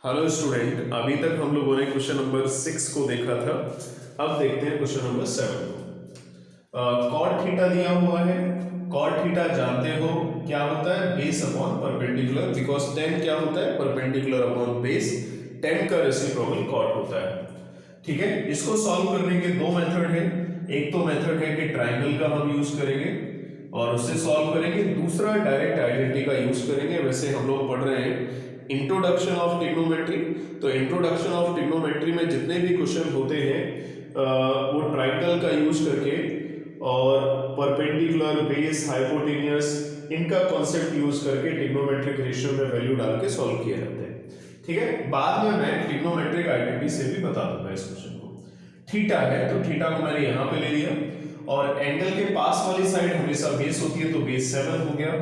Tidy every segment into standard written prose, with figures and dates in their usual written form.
Hello student, अभी तक हम लोगों ने क्वेश्चन नंबर 6 को देखा था। अब देखते हैं क्वेश्चन नंबर 7 को। कॉट थीटा दिया हुआ है। कॉट थीटा जानते हो क्या होता है? Base upon perpendicular, because ten क्या होता है? Perpendicular upon base. टेन का रेसिप्रोकल कॉट होता है। ठीक है, इसको सॉल्व करने के दो मेथड है। एक तो मेथड है कि ट्राइंगल का हम यूज करेंगे और उससे सॉल्व करेंगे। दूसरा डायरेक्ट आइडेंटिटी का यूज करेंगे। वैसे हम लोग पढ़ रहे हैं इंट्रोडक्शन ऑफ ट्रिग्नोमेट्री, तो इंट्रोडक्शन ऑफ ट्रिग्नोमेट्री में जितने भी क्वेश्चन होते हैं वो ट्राइंगल का यूज करके और परपेंडिकुलर, बेस, हाइपोटेन्यूस, इनका कॉन्सेप्ट यूज करके ट्रिग्नोमेट्रिक रेशियो में वैल्यू डाल के सॉल्व किए जाते हैं। ठीक है, बाद में मैं ट्रिग्नोमेट्रिक आइडेंटिटी से भी बता दूंगा इस क्वेश्चन को। थीटा है तो थीटा को मैंने यहाँ पे ले लिया और एंगल के पास वाली साइड हमेशा बेस होती है तो बेस 7 हो गया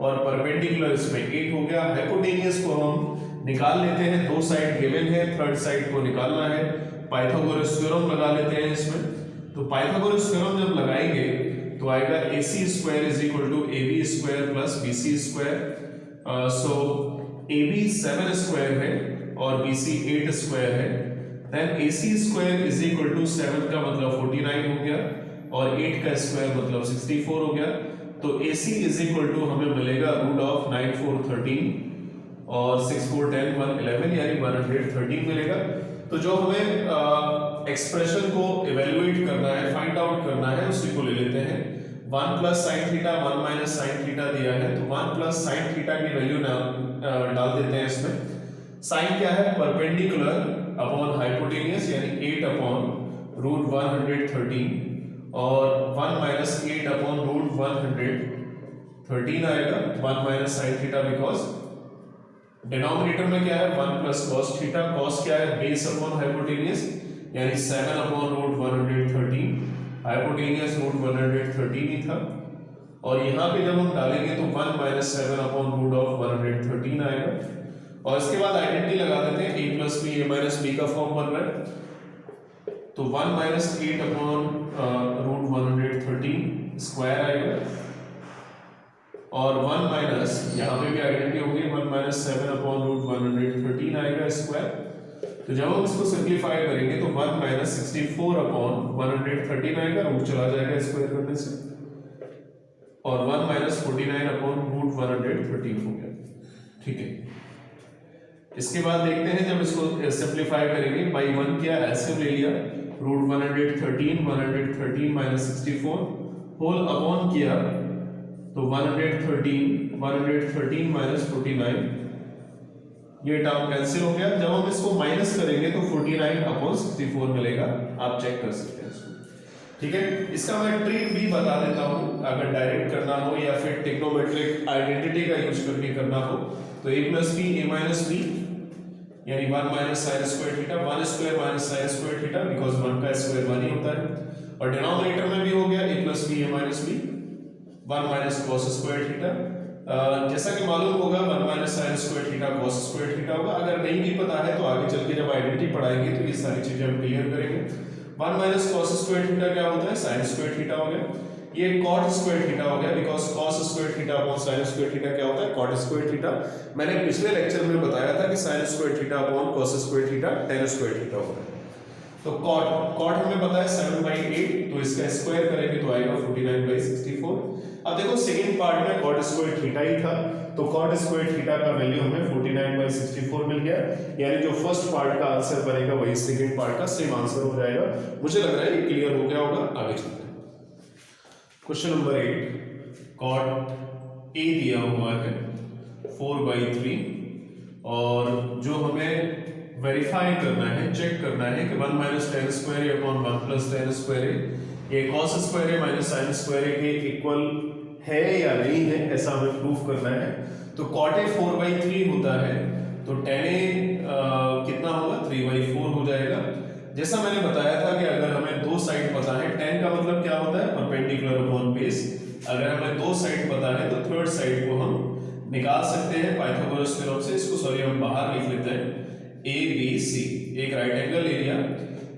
और परपेंडिकुलर इसमें 8 हो गया। हाइपोटेन्यूस को हम निकाल लेते हैं, दो साइड गिवन है, थर्ड साइड को निकालना है। पाइथागोरस थ्योरम लगा लेते हैं इसमें। तो पाइथागोरस थ्योरम जब लगाएंगे तो आएगा AC square is equal to AB square plus BC square. So AB 7 square है और BC 8 स्क्वायर है। Then AC square is equal to 7 का मतलब 49 हो गया और 8 का स्क्वायर मतलब 64 हो गया। तो AC इज इक्वल टू हमें मिलेगा रूट ऑफ 9 4 13 और 6 4 10 1 11 यानी 113 मिलेगा। तो जो हमें एक्सप्रेशन को इवेल्युएट करना है, फाइंड आउट करना है, उसी को ले लेते हैं। 1 plus sine theta 1 minus sine theta दिया है तो 1 प्लस साइन थीटा की वैल्यू डाल देते हैं इसमें। साइन क्या है? परपेंडिकुलर अपॉन हाइपोटेन्यूस यानी 8 अपॉन रूट 113 और 1 माइनस 8 अपॉन रूट 113 आएगा। 1 minus sine theta because denominator में क्या है? 1 प्लस कॉस थीटा। कॉस क्या है? बेस अपॉन हाइपोटेन्यूस यानी 7 अपॉन रूट 113। हाइपोटेन्यूस रूट 113 ही था और यहाँ पे जब हम डालेंगे तो 1 माइनस 7 अपॉन रूट ऑफ 113 आएगा। और इसके बाद आइडेंटिटी लगा देते हैं। a plus B A minus B का फॉर्म बन रहा है तो 1 माइनस 8 अपॉन रूट 113 स्क्वायर आएगा और 1 माइनस यहाँ पे भी आइडेंटिटी होगी 1 माइनस 7 अपॉन रूट 113 आएगा स्क्वायर। तो जब हम इसको सिंप्लीफाई करेंगे तो 1 माइनस 64 अपॉन 113 आएगा, रूट चला जाएगा स्क्वायर करने से और 1 माइनस 49 अपॉन रूट 113 हो गया। ठीक है, इसके बाद देखते हैं जब इसको सिंप्लीफाई करेंगे बाई 1 किया, एलसीएम ले लिया, रूट 113 माइनस 64 होल अपॉन किया तो 113 माइनस 49, ये टर्म कैंसिल हो गया। जब हम इसको माइनस करेंगे तो 49 अपॉन 64 मिलेगा। आप चेक कर सकते हैं इसको। ठीक है, इसका मैं ट्रिक भी बता देता हूं, अगर डायरेक्ट करना हो या फिर ट्रिग्नोमेट्रिक आइडेंटिटी का यूज करके करना हो तो a plus B A minus B यानी 1 minus sine square theta, 1 square minus sine square theta because 1 का स्क्वायर 1 ही होता है और डिनोमिनेटर में भी हो गया a plus B A minus B 1 minus cos square theta. जैसा कि मालूम होगा 1 minus sine square theta cos square theta होगा। अगर नहीं भी पता है तो आगे चल के जब आइडेंटिटी पढ़ाएंगे तो ये सारी चीजें हम क्लियर करेंगे। 1 माइनस कॉस स्क्वायर थीटा क्या होता है? साइन स्क्वायर थीटा हो गया। ये कॉट स्क्वायर थीटा हो गया because cos square theta upon sine square theta क्या होता है? Cot square theta. मैंने पिछले लेक्चर में बताया था कि sine square theta upon cos square theta tan square theta होता है। तो कॉट हमें पता है 7/8 तो इसका स्क्वायर करेंगे तो आएगा 49/64। अब देखो सेकंड पार्ट में कॉट स्क्वायर थीटा ही था तो कॉट स्क्वायर थीटा का वैल्यू हमें 49/64 मिल गया, यानी जो फर्स्ट पार्ट का आंसर बनेगा वही सेकंड पार्ट का सेम आंसर हो जाएगा। मुझे लग रहा है ये क्लियर हो गया होगा। आगे चलते हैं। क्वेश्चन नंबर 8, कॉट ए दिया हुआ है 4/3 और जो हमें वेरीफाई करना है, चेक करना है कि 1 minus tan square upon 1 plus tan square ये cos square minus sin square के इक्वल है या नहीं है, ऐसा हमें प्रूफ करना है। तो cot a 4/3 होता है तो tan a कितना होगा? 3/4 हो जाएगा। जैसा मैंने बताया था कि अगर हमें दो साइड पता है, tan का मतलब क्या होता है? Perpendicular upon base. अगर हमें दो साइड पता है तो थर्ड साइड को हम निकाल सकते हैं पाइथागोरस थ्योरम से। इसको सॉरी हम बाहर लिख लेते हैं। ABC एक राइट एंगल एरिया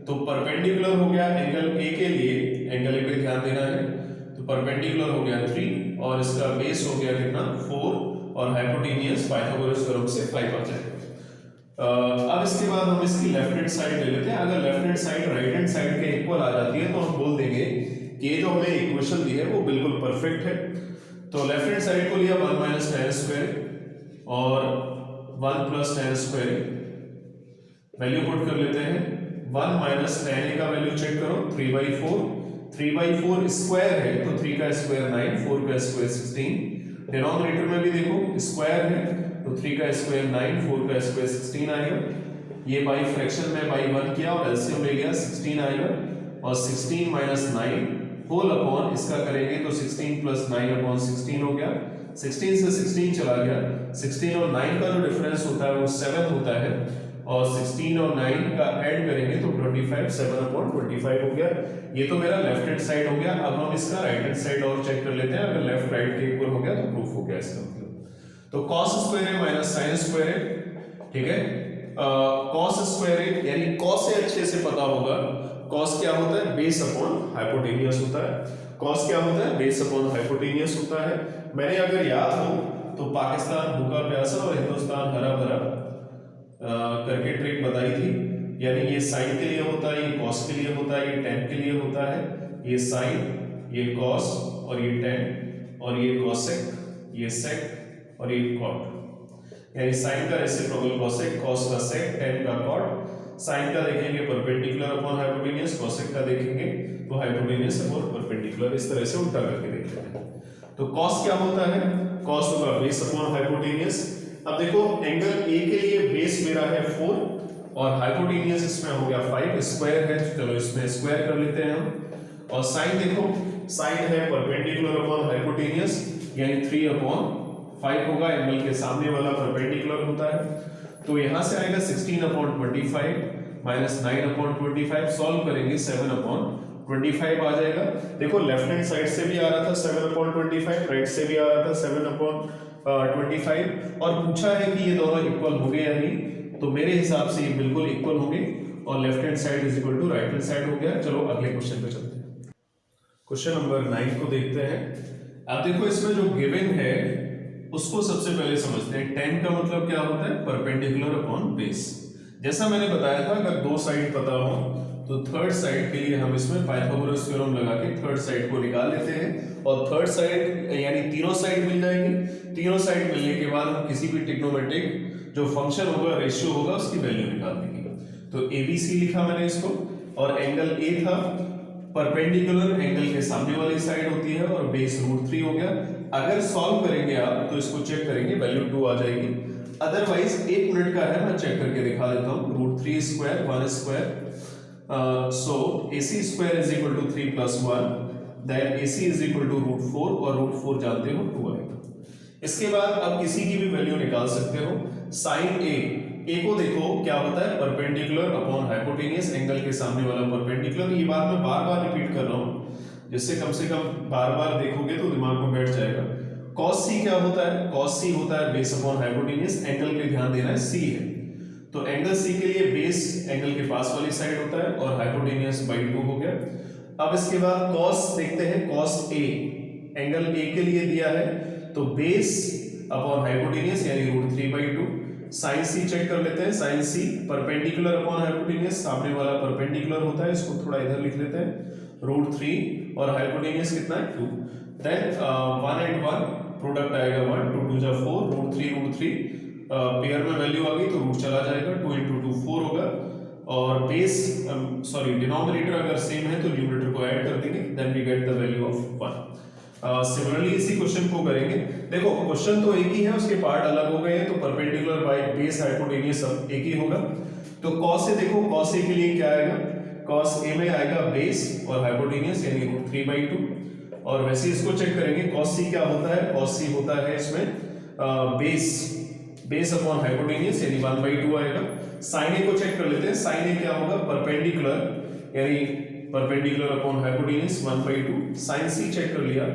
तो परपेंडिकुलर हो गया एंगल A के लिए, एंगल A पे ध्यान देना है तो परपेंडिकुलर हो गया 3 और इसका बेस हो गया कितना? 4 और हाइपोटेन्यूस पाइथागोरस थ्योरम से 5 आ जाएगा। अब इसके बाद हम इसकी लेफ्ट हैंड साइड ले लेते हैं। अगर left hand side right hand side के इक्वल आ जाती है तो हम बोल देंगे कि ये जो हमें इक्वेशन दी है वो बिल्कुल परफेक्ट है। तो लेफ्ट हैंड साइड को लिया 1 माइनस tan स्क्वायर और 1 plus tan square, value put कर लेते हैं। 1 माइनस tan a का वैल्यू चेक करो 3/4, 3/4 स्क्वायर है तो 3 का स्क्वायर 9, 4 का स्क्वायर 16, डिनोमिनेटर में भी देखो स्क्वायर है तो 3 का स्क्वायर 9, 4 का स्क्वायर 16 आएगा। ये बाई फ्रैक्शन में बाई 1 किया और एलसीएम ले लिया 16 आएगा और 16 माइनस 9 होल अपॉन इसका करेंगे तो 16 प्लस 9 अपॉन 16 हो गया। 16 से 16 चला गया, 16 और 9 का जो डिफरेंस होता है वो 7 होता है और 16 और 9 का ऐड करेंगे तो 25, 7 अपॉन 25 हो गया। ये तो मेरा लेफ्ट हैंड साइड हो गया। अब हम इसका राइट हैंड साइड और चेक कर लेते हैं। अगर लेफ्ट राइट के इक्वल हो गया तो प्रूफ हो गया इसका मतलब। तो cos स्क्वायर है माइनस sin स्क्वायर है, ठीक है। cos स्क्वायर है यानी cos से अच्छे से पता होगा cos क्या होता है, बेस अपॉन हाइपोटेनियस होता है। cos क्या होता है, बेस अपॉन हाइपोटेनियस होता है। मैंने अगर याद हो तो पाकिस्तान भूखा प्यासा और हिंदुस्तान हरा भरा करके ट्रिक बताई थी। यानी ये साइन के लिए होता है, ये cos के लिए होता है, ये tan के लिए होता है। ये साइन, ये cos और ये tan और ये cosec, ये sec और ये cot। यानी साइन का रेसिप्रोकल cosec, cos का sec, tan का cot। साइन का देखेंगे परपेंडिकुलर अपॉन हाइपोटेनियस, cosec का देखेंगे तो हाइपोटेनियस अपॉन परपेंडिकुलर। इस तरह से उल्टा करके देख लेते हैं। तो cos क्या होता है, cos होगा बेस अपॉन हाइपोटेनियस। अब देखो एंगल ए के लिए बेस मेरा है 4 और हाइपोटेनियस इसमें हो गया 5, स्क्वायर है चलो इसमें स्क्वायर कर लेते हैं हम। और साइन देखो, साइन है परपेंडिकुलर अपॉन हाइपोटेनियस यानी 3 अपॉन 5 होगा, एंगल के सामने वाला परपेंडिकुलर होता है। तो यहां से आएगा 16 अपॉन 25 माइनस 9 अपॉन 25, सॉल्व करेंगे 7 अपॉन 25 आ जाएगा। देखो लेफ्ट हैंड साइड से भी आ रहा था 7 अपॉन 25, राइट से भी आ रहा था 7 अपॉन 25 और पूछा है कि ये दोनों इक्वल होंगे या नहीं, तो मेरे हिसाब से ये बिल्कुल इक्वल होंगे और left hand side is equal to right hand side हो गया। चलो अगले क्वेश्चन पे चलते हैं। क्वेश्चन नंबर 9 को देखते हैं। अब देखो इसमें जो गिवन है उसको सबसे पहले समझते हैं। tan का मतलब क्या होता है, परपेंडिकुलर अपॉन बेस। जैसा मैंने बताया था अगर दो साइड पता हो तो थर्ड साइड के लिए हम इसमें पाइथागोरस थ्योरम लगा के थर्ड साइड को निकाल लेते हैं और थर्ड साइड यानी तीनों साइड मिल जाएंगी। तीनों साइड मिलने के बाद हम किसी भी ट्रिग्नोमेट्रिक जो फंक्शन होगा, रेशियो होगा, उसकी वैल्यू निकाल देंगे। तो ABC लिखा मैंने इसको और एंगल A था परपेंडिकुलर, एंगल के सामने वाली साइड होती है और बेस √3 हो गया। अगर सॉल्व करेंगे आप तो इसको चेक करेंगे वैल्यू 2 आ जाएगी। अदरवाइज 1 मिनट का है, मैं चेक करके दिखा देता हूं। √3 square 1 square so AC square is equal to 3 plus 1 then AC is equal to √4 और √4 जानते हो 2 आएगा। इसके बाद अब किसी की भी वैल्यू निकाल सकते हो। साइन A को देखो क्या होता है, परपेंडिकुलर अपॉन हाइपोटेनियस, एंगल के सामने वाला परपेंडिकुलर। ये बात मैं बार बार रिपीट कर रहा हूं जिससे कम से कम बार बार देखोगे तो दिमाग में बैठ जाएगा। cos C क्या होता है, cos C होता है बेस अपॉन हाइपोटेनियस, एंगल पे ध्यान देना है C है तो एंगल C के लिए बेस एंगल के पास वाली साइड होता है और हाइपोटेनियस बाई 2 हो गया। अब इसके बाद cos देखते हैं, cos A एंगल A के लिए दिया है तो बेस अपॉन हाइपोटेनियस यानी √3/2। sin C चेक कर लेते हैं, sin C perpendicular upon hypotenuse, सामने वाला परपेंडिकुलर होता है, इसको थोड़ा इधर लिख लेते हैं √3 और हाइपोटेनियस कितना है 2। देन 1 and 1 प्रोडक्ट आएगा 1, 2 2 जा 4, √3 पेयर में वैल्यू आ गई तो रूट चला जाएगा, 2 × 2 4 होगा और बेस सॉरी डिनोमिनेटर अगर सेम है तो न्यूमरेटर को ऐड कर देंगे, then we get the value of 1। Similarly इसी क्वेश्चन को करेंगे। देखो क्वेश्चन तो एक ही है, उसके पार्ट अलग हो गए हैं तो परपेंडिकुलर बाय बेस हाइपोटेनियस सब एक ही होगा। तो cos A देखो, cos A के लिए क्या आएगा, cos A में आएगा बेस और हाइपोटेनियस यानी √3/2 और वैसे इसको चेक करेंगे। cos C क्या होता है, cos C होता है इसमें बेस अपॉन हाइपोटेनियस यानी 1/2 आएगा। sin A को चेक कर लेते हैं, sin A क्या होगा, परपेंडिकुलर यानी perpendicular upon hypotenuse 1/2। sin C check कर लिया,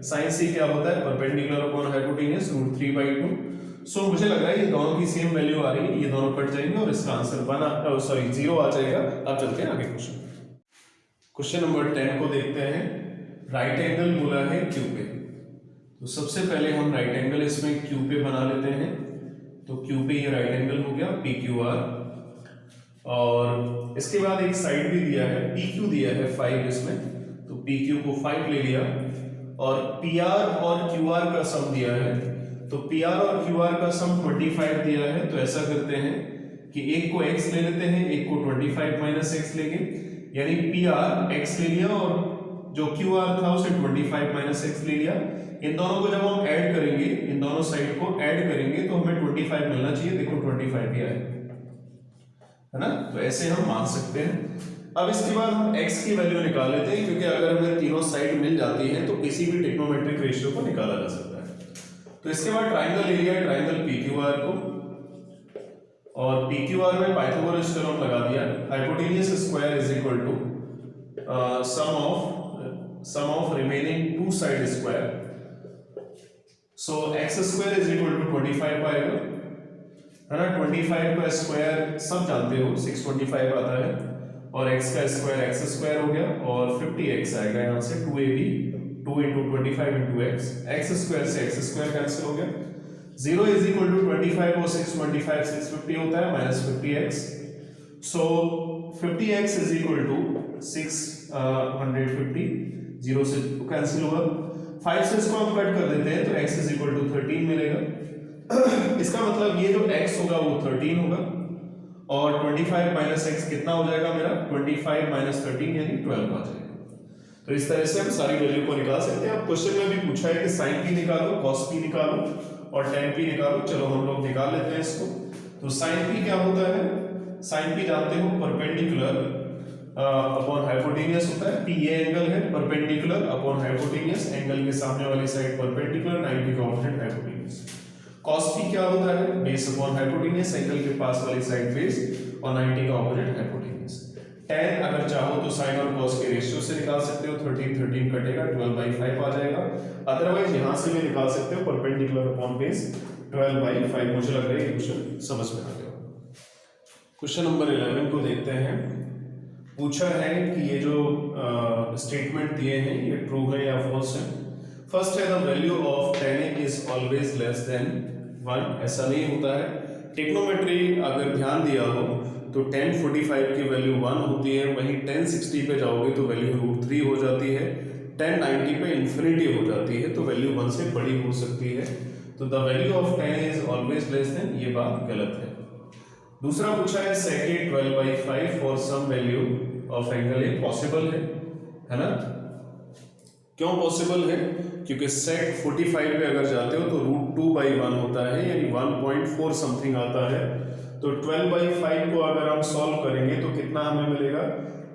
sin C क्या होता है, परपेंडिकुलर अपॉन हाइपोटेनियस √3/2। सो मुझे लग रहा है ये दोनों की सेम वैल्यू आ रही है, ये दोनों कट जाएंगे और इसका आंसर 0 आ जाएगा। अब चलते हैं आगे क्वेश्चन नंबर 10 को देखते हैं। राइट एंगल बोला है क्यू पे, तो सबसे पहले हम राइट एंगल इसमें क्यू पे बना लेते हैं। तो Q पे ये राइट एंगल हो गया PQR। और इसके बाद एक साइड भी दिया है, PQ दिया है 5 इसमें, तो PQ को 5 ले लिया। और PR और QR का सम दिया है, तो PR और QR का सम 25 दिया है। तो ऐसा करते हैं कि एक को x ले लेते हैं, एक को 25 माइनस x लेंगे, यानी PR x ले लिया और जो QR था उसे 25 माइनस x ले लिया। इन दोनों को जब हम ऐड करेंगे, इन दोनों साइड को ऐड करेंगे तो हमें 25 मिलना चाहिए। देखो 25 भी आया है ना, तो ऐसे हम मान सकते हैं। अब इसके बाद हम x की वैल्यू निकाल लेते हैं, क्योंकि अगर हमें तीनों साइड मिल जाती है तो किसी भी ट्रिग्नोमेट्रिक रेशियो को निकाला जा सकता है। तो इसके बाद ट्राइंगल ले लिया, ट्राइंगल PQR को, और PQR में पाइथागोरस थ्योरम लगा दिया। Hypotenuse square is equal to sum of remaining two side square. So x square is equal to 25 आएगा, है ना। 25 का स्क्वायर सब जानते हो 625 आता है, और x का स्क्वायर x स्क्वायर हो गया, और 50x आएगा यहाँ से 2ab 2 into 25 into x square से x स्क्वायर कैंसिल हो गया। 0 इज इक्वल टू 25 और 625 650 होता है minus 50x। So 50x is equal to 650, 0 से कैंसिल होगा। 5 से इसको हम कट कर देते हैं तो x इज इक्वल टू 13 मिलेगा। इसका मतलब ये जो x होगा वो 13 होगा, और 25 माइनस x कितना हो जाएगा मेरा, 25 माइनस 13 यानी 12 आ जाएगा। तो इस तरह से हम सारी वैल्यू को निकाल सकते हैं। अब क्वेश्चन में भी पूछा है कि sin p निकालो, cos p निकालो और tan p निकालो। चलो हम लोग निकाल लेते हैं इसको। तो sin p क्या होता है, sin p जानते हो परपेंडिकुलर अपॉन हाइपोटेन्यूस होता है। p ये एंगल है, परपेंडिकुलर अपॉन हाइपोटेन्यूस, एंगल के सामने वाली साइड परपेंडिकुलर, 90 का ऑपोजिट हाइपोटेन्यूस। cos p क्या होता है, बेस अपॉन हाइपोटेन्यूस, एंगल के पास वाली साइड बेस, और 90 का ऑपोजिट हाइपोटेन्यूस। tan अगर चाहो तो sin और cos के रेशियो से निकाल सकते हो, 13 कटेगा 12/5 आ जाएगा। अदरवाइज यहां से भी निकाल सकते हो, परपेंडिकुलर अपॉन बेस 12/5। मुझे लग रहा है ये क्वेश्चन समझ में आ गया। क्वेश्चन नंबर 11 को देखते हैं। पूछा है कि ये जो स्टेटमेंट दिए हैं ये ट्रू है या फॉल्स है। फर्स्ट है the value of tan a is always less than 1। ऐसा नहीं होता है। ट्रिग्नोमेट्री अगर ध्यान दिया हो तो tan 45 की वैल्यू 1 होती है, वहीं tan 60 पे जाओगे तो वैल्यू √3 हो जाती है, tan 90 पे इन्फिनिटी हो जाती है, तो वैल्यू 1 से बड़ी हो सकती है। तो the value of tan is always less than, ये बात गलत है। दूसरा पूछा है sec a 12/5 for some value of angle A, possible है ना। क्यों पॉसिबल है, क्योंकि sec 45 पे अगर जाते हो तो √2/1 होता है, यानी 1.4 समथिंग आता है। तो 12/5 को अगर हम सॉल्व करेंगे तो कितना हमें मिलेगा,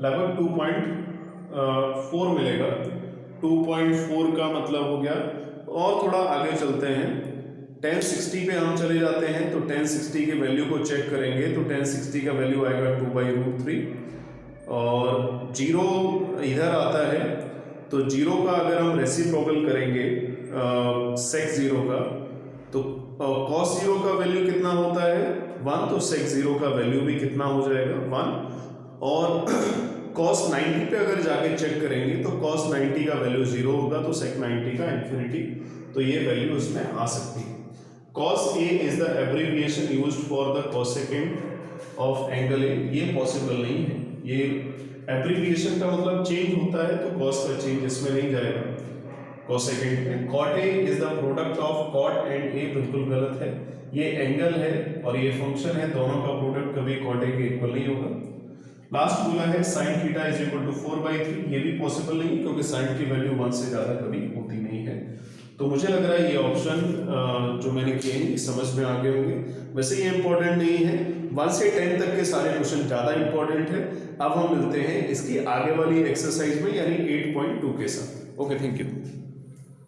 लगभग 2.4 मिलेगा। 2.4 का मतलब हो गया। और थोड़ा आगे चलते हैं, tan 60 पे हम चले जाते हैं, तो tan 60 की वैल्यू को चेक करेंगे तो tan 60 का वैल्यू आएगा 2/√3, और 0 इधर आता है, तो 0 का अगर हम रेसिप्रोकल करेंगे sec 0 का, तो cos 0 का वैल्यू कितना होता है 1, तो sec 0 का वैल्यू भी कितना हो जाएगा 1। और cos 90 पे अगर जाके चेक करेंगे तो cos 90 का वैल्यू 0 होगा, तो sec 90 का इन्फिनिटी, तो ये वैल्यू उसमें आ सकती है। cos a is the abbreviation used for the cosecant of angle ए, ये पॉसिबल नहीं है। ये एब्रिविएशन का मतलब चेंज होता है, तो cos का चेंज इसमें नहीं जाएगा cosecant में। cot a is the product of cot and a, बिल्कुल गलत है। ये एंगल है और ये फंक्शन है, दोनों का प्रोडक्ट कभी cot a के इक्वल नहीं होगा। लास्ट बोला है sin theta is equal to 4/3, ये भी पॉसिबल नहीं, क्योंकि sin की वैल्यू 1 से ज्यादा कभी होती नहीं है। तो मुझे लग रहा है ये ऑप्शन जो मैंने किए हैं समझ में आ गए होंगे। वैसे ये इंपॉर्टेंट नहीं है, 1 से 10 तक के सारे क्वेश्चन ज्यादा इंपॉर्टेंट है। अब हम मिलते हैं इसकी आगे वाली एक्सरसाइज में, यानी 8.2 के साथ। Okay, thank you.